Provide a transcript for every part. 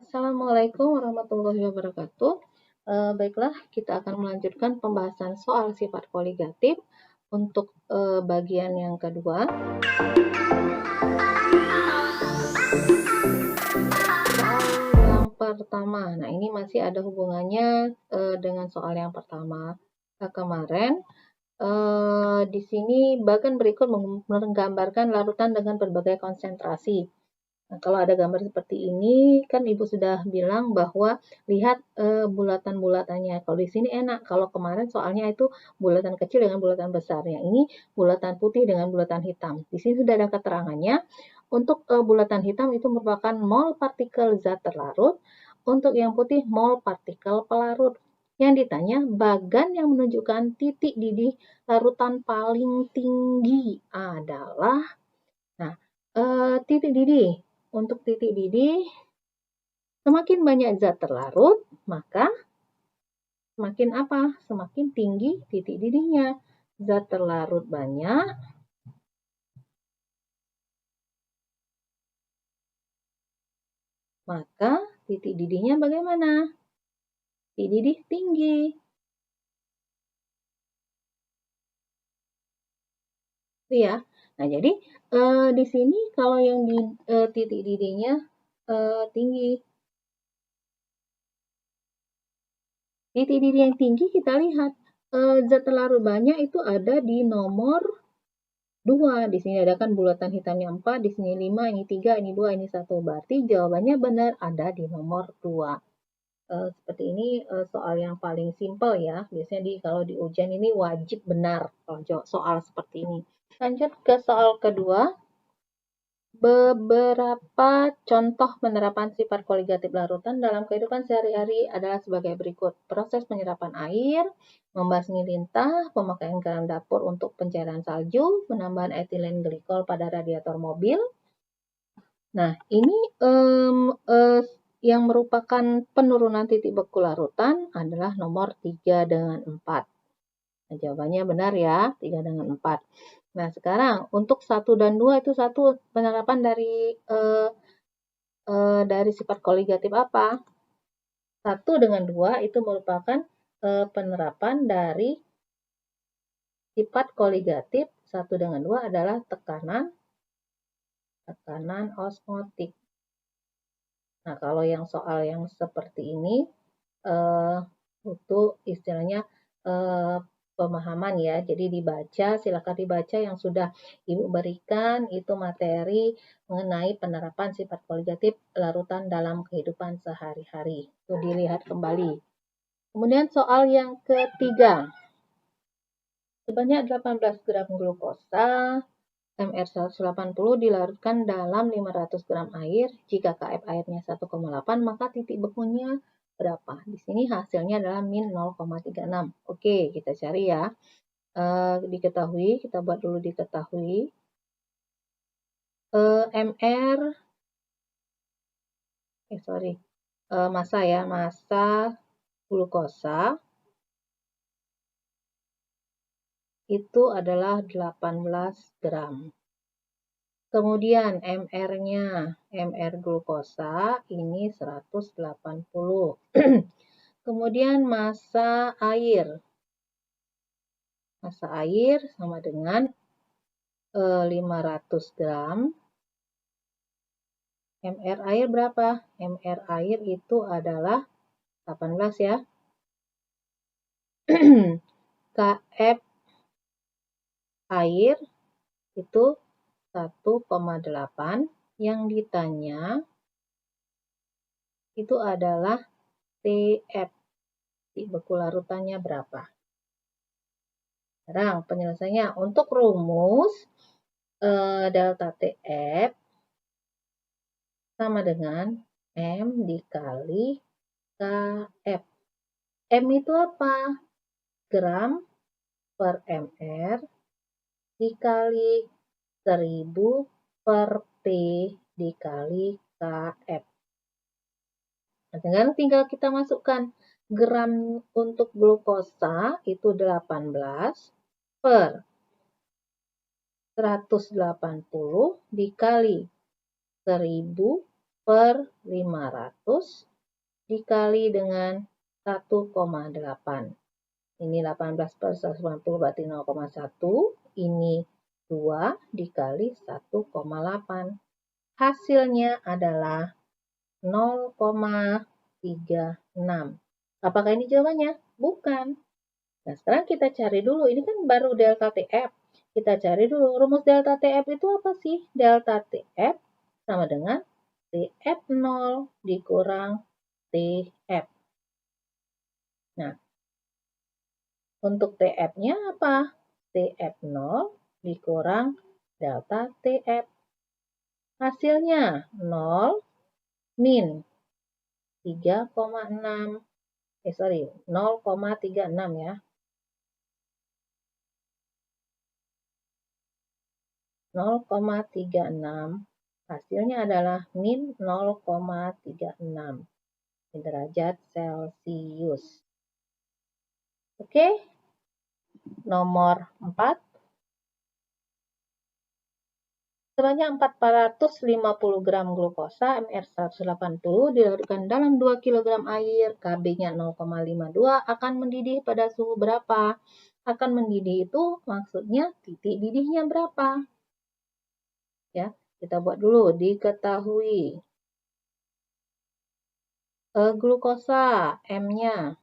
Assalamualaikum warahmatullahi wabarakatuh. Baiklah, kita akan melanjutkan pembahasan soal sifat koligatif untuk bagian yang kedua. Soal yang pertama, nah ini masih ada hubungannya dengan soal yang pertama kemarin. Di sini bagian berikut menggambarkan larutan dengan berbagai konsentrasi. Nah, kalau ada gambar seperti ini, kan Ibu sudah bilang bahwa lihat bulatan-bulatannya. Kalau di sini enak, kalau kemarin soalnya itu bulatan kecil dengan bulatan besarnya. Ini bulatan putih dengan bulatan hitam. Di sini sudah ada keterangannya. Untuk bulatan hitam itu merupakan mol partikel zat terlarut. Untuk yang putih mol partikel pelarut. Yang ditanya, bagan yang menunjukkan titik didih larutan paling tinggi adalah, nah, titik didih. Untuk titik didih, semakin banyak zat terlarut, maka semakin apa? Semakin tinggi titik didihnya. Zat terlarut banyak, maka titik didihnya bagaimana? Titik didih tinggi. Ya. Nah, jadi di sini kalau yang di titik didihnya tinggi. Titik didih yang tinggi kita lihat zat terlarut banyak itu ada di nomor 2. Di sini ada kan bulatan hitamnya 4, di sini 5, ini 3, ini 2, ini 1. Berarti jawabannya benar ada di nomor 2. Seperti ini soal yang paling simpel ya. Biasanya kalau di ujian ini wajib benar kalau soal seperti ini. Lanjut ke soal kedua. Beberapa contoh penerapan sifat koligatif larutan dalam kehidupan sehari-hari adalah sebagai berikut. Proses penyerapan air, membasmi lintah, pemakaian garam dapur untuk pencairan salju, penambahan etilen glikol pada radiator mobil. Nah, ini yang merupakan penurunan titik beku larutan adalah nomor 3 dengan 4. Nah, jawabannya benar ya, 3 dengan 4. Nah, sekarang untuk 1 dan 2 itu satu penerapan dari sifat koligatif apa? 1 dengan 2 itu merupakan penerapan dari sifat koligatif. 1 dengan 2 adalah tekanan osmotik. Nah, kalau yang soal yang seperti ini itu istilahnya pemahaman ya. Jadi dibaca, silakan dibaca yang sudah Ibu berikan itu materi mengenai penerapan sifat koligatif larutan dalam kehidupan sehari-hari. Itu dilihat kembali. Kemudian soal yang ketiga. Sebanyak 18 gram glukosa MR 180 dilarutkan dalam 500 gram air. Jika KF airnya 1,8, maka titik bekunya berapa? Di sini hasilnya adalah min 0,36. Oke, kita cari ya. Diketahui, kita buat dulu diketahui. Massa ya, massa glukosa itu adalah 18 gram. Kemudian MR-nya, MR glukosa ini 180. Kemudian massa air. Massa air sama dengan 500 gram. MR air berapa? MR air itu adalah 18 ya. KF air itu 1,8. Yang ditanya itu adalah TF. Titik beku larutannya berapa? Sekarang penyelesaiannya untuk rumus delta TF sama dengan M dikali KF. M itu apa? Gram per MR dikali 1000 per P dikali KF. Nah, sekarang tinggal kita masukkan gram untuk glukosa itu 18 per 180 dikali 1000 per 500 dikali dengan 1,8. Ini 18 per 190 berarti 0,1. Ini 2 dikali 1,8. Hasilnya adalah 0,36. Apakah ini jawabannya? Bukan. Nah, sekarang kita cari dulu. Ini kan baru delta TF. Kita cari dulu. Rumus delta TF itu apa sih? Delta TF sama dengan TF0 dikurang TF. Nah, untuk TF-nya apa? TF0 dikurang delta TF. Hasilnya 0 min 3,6. 0,36 ya. 0,36. Hasilnya adalah min 0,36 derajat Celcius. Oke. Nomor 4. Sebanyak 450 gram glukosa MR180 dilarutkan dalam 2 kg air, Kb-nya 0,52 akan mendidih pada suhu berapa? Akan mendidih itu maksudnya titik didihnya berapa? Ya, kita buat dulu. Diketahui glukosa M-nya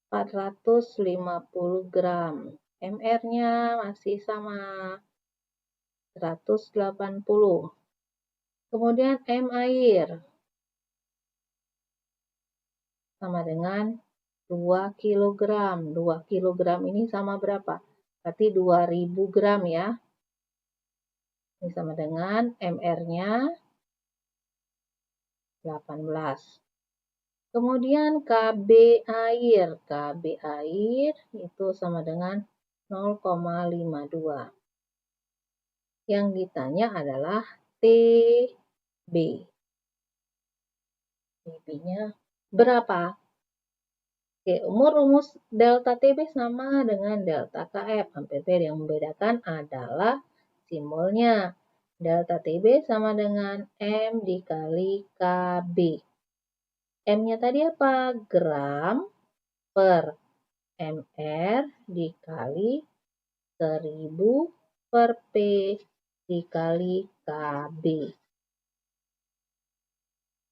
450 gram. MR-nya masih sama 180. Kemudian M air sama dengan 2 kg. 2 kg ini sama berapa? Berarti 2000 gram ya. Ini sama dengan MR-nya 18. Kemudian Kb air. Kb air itu sama dengan 0,52. Yang ditanya adalah TB. TB-nya berapa? Oke, rumus delta TB sama dengan delta KF. Hampir yang membedakan adalah simbolnya. Delta TB sama dengan M dikali KB. M-nya tadi apa? Gram per MR dikali 1000 per P dikali KB.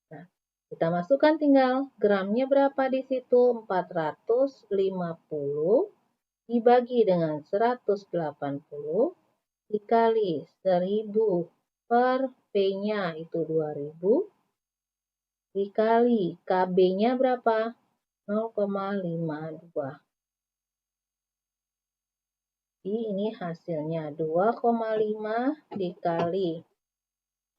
Nah, kita masukkan tinggal gramnya berapa di situ? 450 dibagi dengan 180 dikali 1000 per P-nya itu 2000 dikali KB-nya berapa? 0,52. Jadi ini hasilnya 2,5 dikali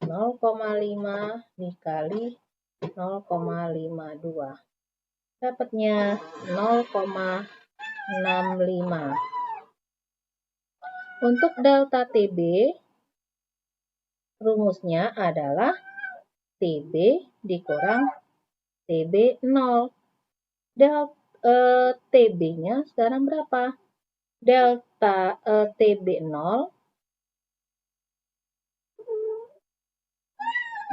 0,5 dikali 0,52. Dapatnya 0,65. Untuk delta TB, rumusnya adalah TB dikurang TB0. TB-nya sekarang berapa? Delta TB0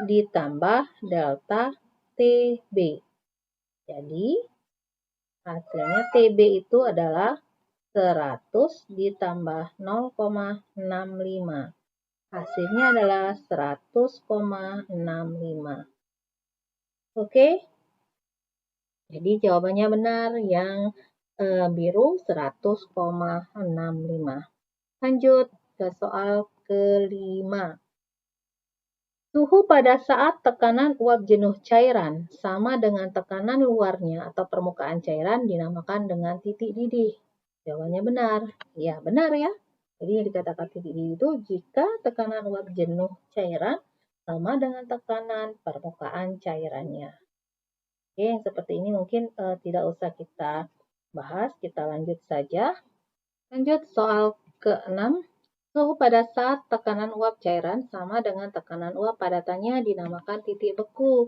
ditambah delta TB. Jadi, hasilnya TB itu adalah 100 ditambah 0,65. Hasilnya adalah 100,65. Oke? Jadi jawabannya benar yang biru 100,65. Lanjut ke soal kelima. Suhu pada saat tekanan uap jenuh cairan sama dengan tekanan luarnya atau permukaan cairan dinamakan dengan titik didih. Jawabannya benar. Ya, benar ya. Jadi yang dikatakan titik didih itu jika tekanan uap jenuh cairan sama dengan tekanan permukaan cairannya. Oke, yang seperti ini mungkin tidak usah kita bahas, kita lanjut saja. Lanjut soal ke-6. Suhu pada saat tekanan uap cairan sama dengan tekanan uap padatannya dinamakan titik beku.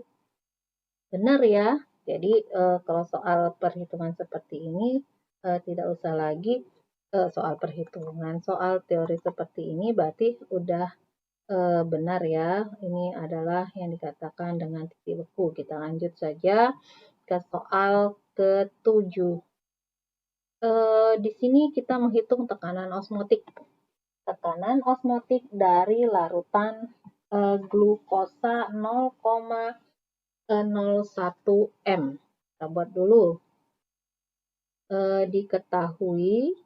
Benar ya. Jadi kalau soal perhitungan seperti ini tidak usah lagi soal perhitungan. Soal teori seperti ini berarti udah benar ya. Ini adalah yang dikatakan dengan titik beku. Kita lanjut saja ke soal ke-7. Di sini kita menghitung tekanan osmotik. Tekanan osmotik dari larutan glukosa 0,01 M. Kita buat dulu. Diketahui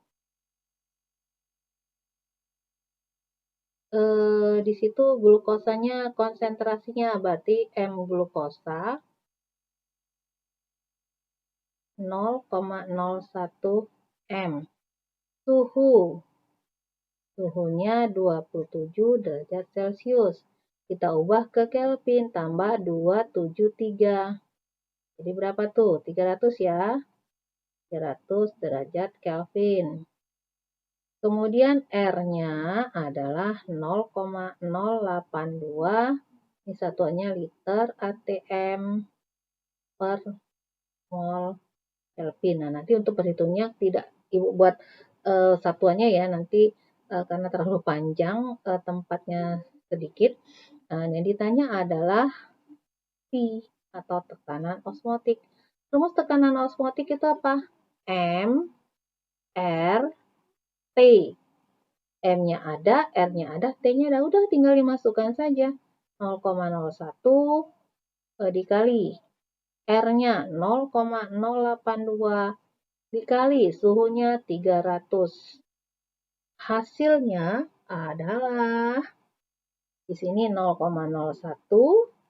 di situ glukosanya konsentrasinya berarti M glukosa 0,01 M. Suhunya 27 derajat Celcius. Kita ubah ke Kelvin tambah 273. Jadi berapa tuh? 300 ya. 300 derajat Kelvin. Kemudian R-nya adalah 0,082. Ini satuannya liter atm per mol Kelvin. Nah, nanti untuk perhitungnya tidak Ibu buat satuannya ya, nanti karena terlalu panjang, tempatnya sedikit. Nah, yang ditanya adalah P atau tekanan osmotik. Rumus tekanan osmotik itu apa? M, R, T. M-nya ada, R-nya ada, T-nya ada. Udah tinggal dimasukkan saja. 0,01 dikali R-nya 0,082 dikali suhunya 300. Hasilnya adalah di sini 0,01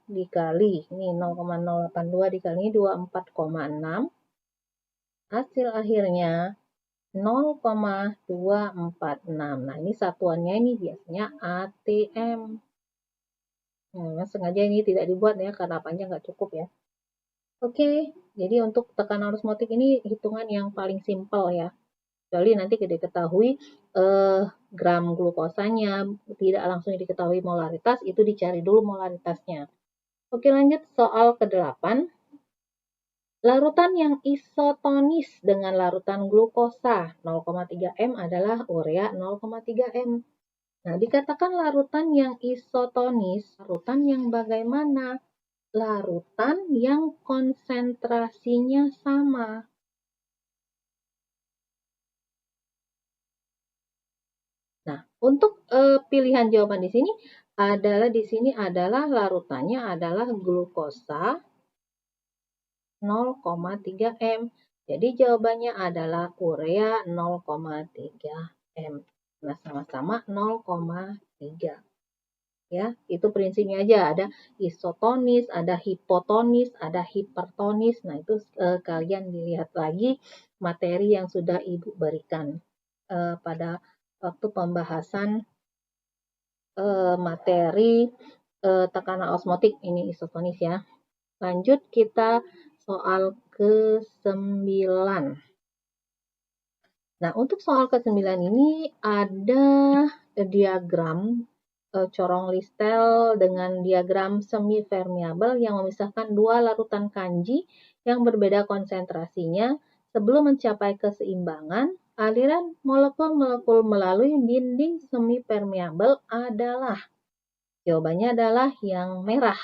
dikali ini 0,082 dikali 24,6. Hasil akhirnya 0,246. Nah, ini satuannya ini biasanya ATM. Nah, sengaja ini tidak dibuat ya karena panjang nggak cukup ya. Oke, jadi untuk tekanan osmotik ini hitungan yang paling simpel ya. Kecuali nanti kita diketahui gram glukosanya, tidak langsung diketahui molaritas, itu dicari dulu molaritasnya. Oke, lanjut soal ke-8. Larutan yang isotonis dengan larutan glukosa 0,3 M adalah urea 0,3 M. Nah, dikatakan larutan yang isotonis, larutan yang bagaimana? Larutan yang konsentrasinya sama. Nah, untuk pilihan jawaban di sini adalah larutannya adalah glukosa 0,3 M. Jadi jawabannya adalah urea 0,3 M. Nah, sama-sama 0,3. Ya, itu prinsipnya aja. Ada isotonis, ada hipotonis, ada hipertonis. Nah, itu kalian dilihat lagi materi yang sudah Ibu berikan pada waktu pembahasan materi tekanan osmotik. Ini isotonis ya. Lanjut kita soal ke-9. Nah, untuk soal ke-9 ini ada diagram corong Listel dengan diagram semi-permeabel yang memisahkan dua larutan kanji yang berbeda konsentrasinya. Sebelum mencapai keseimbangan, aliran molekul-molekul melalui dinding semi-permeabel adalah, jawabannya adalah yang merah.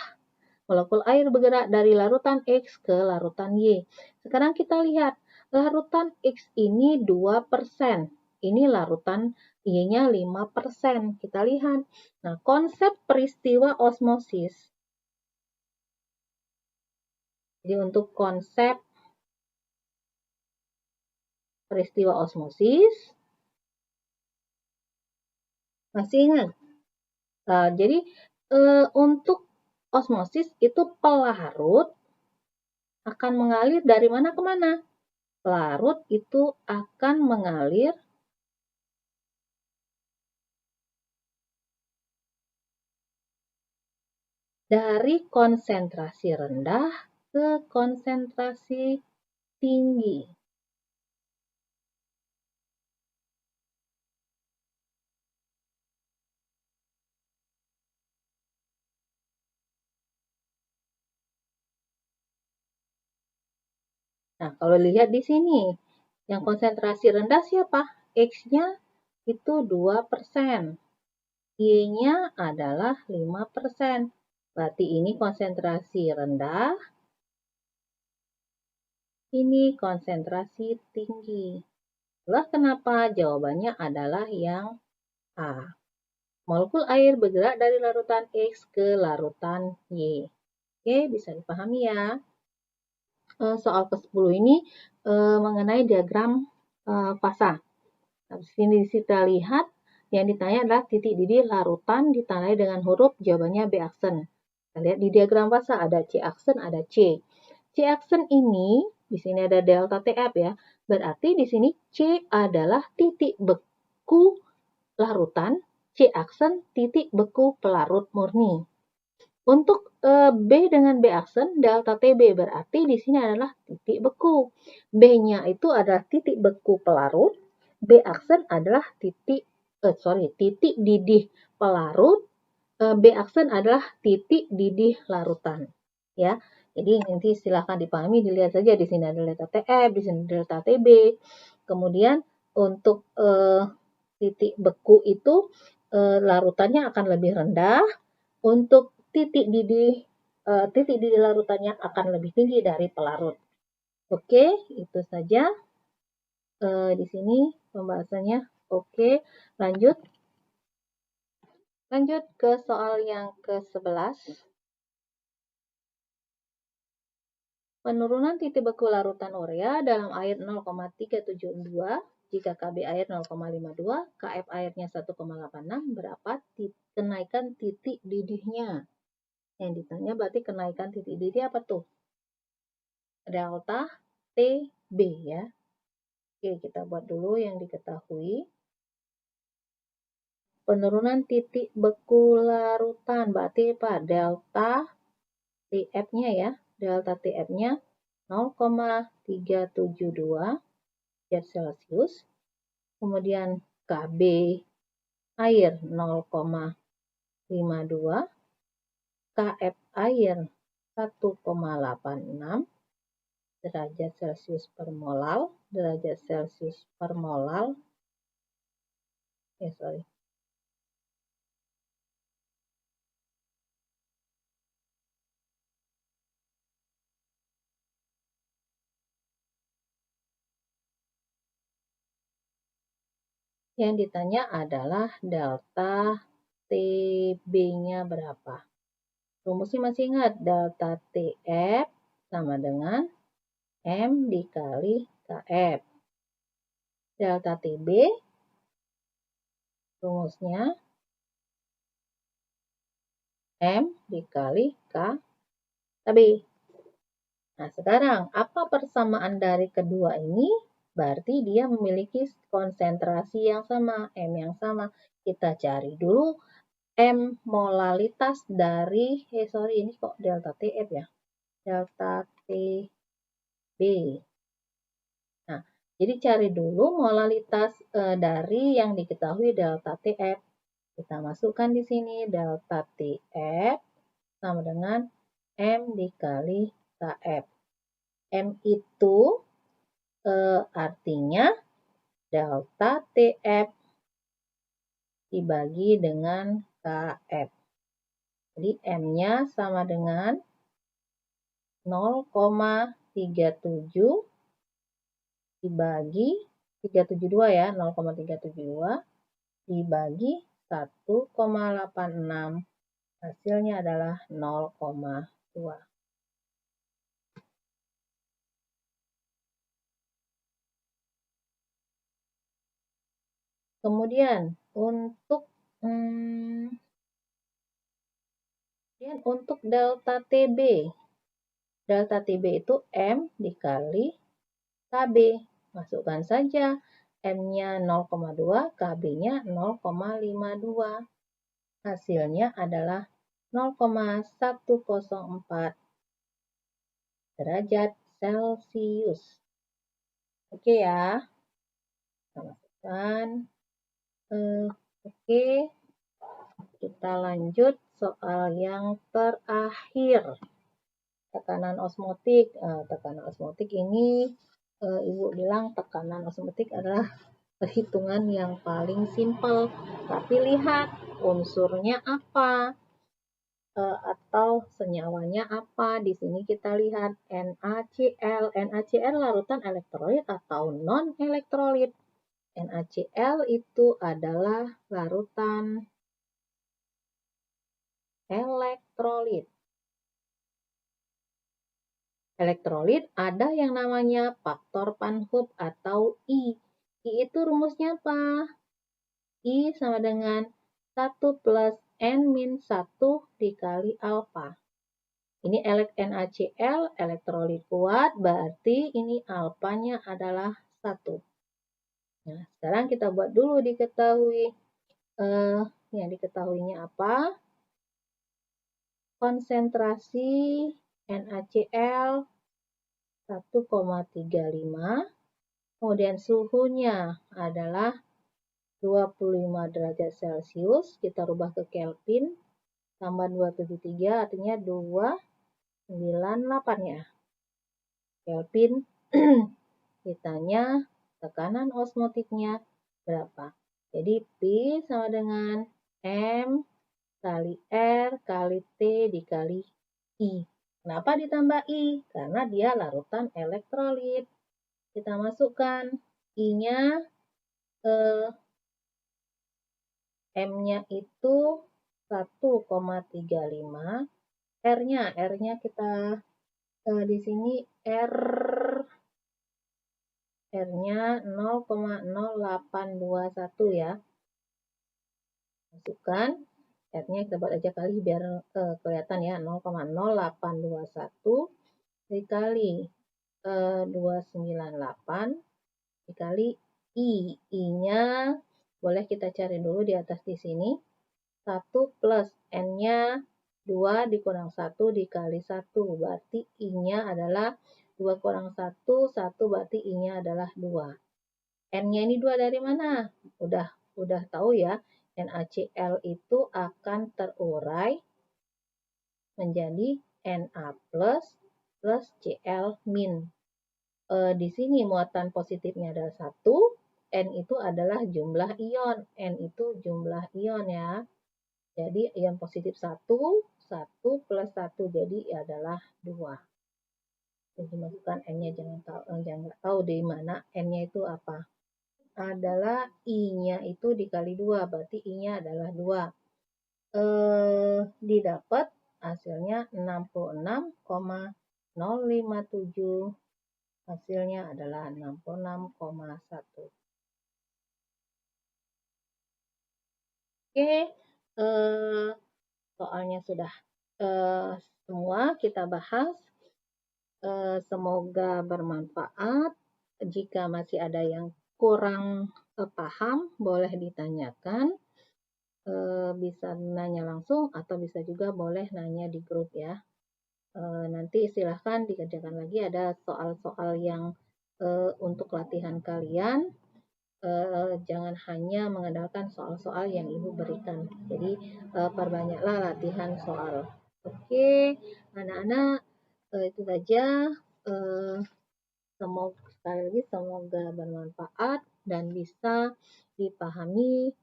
Molekul air bergerak dari larutan X ke larutan Y. Sekarang kita lihat, larutan X ini 2%. Ini larutan Y-nya 5%. Kita lihat. Nah, konsep peristiwa osmosis. Jadi untuk konsep peristiwa osmosis, masih ingat? Jadi untuk osmosis itu pelarut akan mengalir dari mana ke mana? Pelarut itu akan mengalir dari konsentrasi rendah ke konsentrasi tinggi. Nah, kalau lihat di sini, Yang konsentrasi rendah siapa? X-nya itu 2%. Y-nya adalah 5%. Berarti ini konsentrasi rendah, ini konsentrasi tinggi. Itulah kenapa jawabannya adalah yang A. Molekul air bergerak dari larutan X ke larutan Y. Oke, bisa dipahami ya. Soal ke-10 ini mengenai diagram fasa. Nah, sini kita lihat yang ditanya adalah titik didih larutan ditandai dengan huruf, jawabannya B aksen. Kita lihat di diagram fasa ada C aksen, ada C. C aksen ini di sini ada delta TF ya. Berarti di sini C adalah titik beku larutan, C aksen titik beku pelarut murni. Untuk B dengan B aksen, delta TB berarti di sini adalah titik beku. B-nya itu adalah titik beku pelarut, B aksen adalah titik didih pelarut, B aksen adalah titik didih larutan. Ya, jadi nanti silahkan dipahami, dilihat saja di sini ada delta TF, di sini delta TB. Kemudian untuk titik beku itu larutannya akan lebih rendah. Untuk titik didih larutannya akan lebih tinggi dari pelarut. Oke, itu saja di sini pembahasannya. Oke, lanjut ke soal yang ke-11. Penurunan titik beku larutan urea dalam air 0,372 jika Kb air 0,52, Kf airnya 1,86, berapa kenaikan titik didihnya? Yang ditanya berarti kenaikan titik didih apa tuh? Delta TB ya. Oke, kita buat dulu yang diketahui. Penurunan titik beku larutan berarti apa? Delta TF-nya ya. Delta TF-nya 0,372 derajat Celcius. Kemudian Kb air 0,52, Kf air 1,86 derajat Celcius per molal, Yang ditanya adalah delta TB-nya berapa. Rumusnya masih ingat, delta TF sama dengan M dikali KF. Delta TB, rumusnya M dikali KB. Nah, sekarang apa persamaan dari kedua ini? Berarti dia memiliki konsentrasi yang sama, M yang sama. Kita cari dulu M molalitas dari, ini kok delta TF ya? Delta TB. Nah, jadi cari dulu molalitas dari yang diketahui delta TF. Kita masukkan di sini delta TF sama dengan M dikali KF. M itu artinya delta TF dibagi dengan KF. Jadi M-nya sama dengan 0,37 dibagi 372 ya, 0,372 dibagi 1,86. Hasilnya adalah 0,2. Kemudian untuk delta TB. Delta TB itu M dikali KB. Masukkan saja M-nya 0,2, KB-nya 0,52. Hasilnya adalah 0,104 derajat Celcius. Oke ya. Kita masukkan. Oke. Kita lanjut soal yang terakhir. Tekanan osmotik. Tekanan osmotik ini Ibu bilang tekanan osmotik adalah perhitungan yang paling simpel. Tapi lihat unsurnya apa, atau senyawanya apa. Di sini kita lihat NaCl. NaCl larutan elektrolit atau non-elektrolit. NaCl itu adalah larutan elektrolit. Elektrolit ada yang namanya faktor Van Hoff atau I. I itu rumusnya apa? I sama dengan 1 plus N-1 dikali alfa. Ini NaCl, elektrolit kuat, berarti ini alfanya adalah 1. Nah, sekarang kita buat dulu diketahui. Yang diketahuinya apa? Konsentrasi NaCl 1,35. Kemudian suhunya adalah 25 derajat Celcius. Kita rubah ke Kelvin. Tambah 273 artinya 298 ya. Kelvin. Ditanya tekanan osmotiknya berapa. Jadi P sama dengan M kali R kali T dikali I. Kenapa ditambah I? Karena dia larutan elektrolit. Kita masukkan I-nya, M-nya itu 1,35. R-nya kita di sini R-nya 0,0821 ya. Masukkan R-nya kita buat aja kali biar kelihatan ya, 0,0821 dikali 298 dikali I. I-nya boleh kita cari dulu di atas di sini. 1 plus N-nya 2 dikurang 1 dikali 1. Berarti I-nya adalah 2 kurang 1, 1 berarti I-nya adalah 2. N-nya ini 2 dari mana? Udah tahu ya. NaCl itu akan terurai menjadi Na plus Cl min. Di sini muatan positifnya adalah 1. N itu adalah jumlah ion. N itu jumlah ion ya. Jadi ion positif 1, 1 plus 1 jadi adalah 2. Jadi masukkan N-nya jangan tahu di mana N-nya itu apa. Adalah I-nya itu dikali 2, berarti I-nya adalah 2. Didapat hasilnya 66,057. Hasilnya adalah 66,1. Oke, soalnya sudah semua kita bahas. Semoga bermanfaat. Jika masih ada yang kurang paham, boleh ditanyakan. Bisa nanya langsung atau bisa juga boleh nanya di grup ya. Nanti silahkan dikerjakan lagi, ada soal-soal yang untuk latihan kalian. Jangan hanya mengandalkan soal-soal yang Ibu berikan. Jadi perbanyaklah latihan soal. Oke, anak-anak, itu saja. Semoga bermanfaat dan bisa dipahami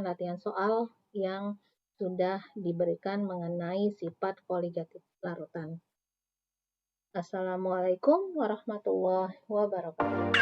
latihan soal yang sudah diberikan mengenai sifat koligatif larutan. Assalamualaikum warahmatullahi wabarakatuh.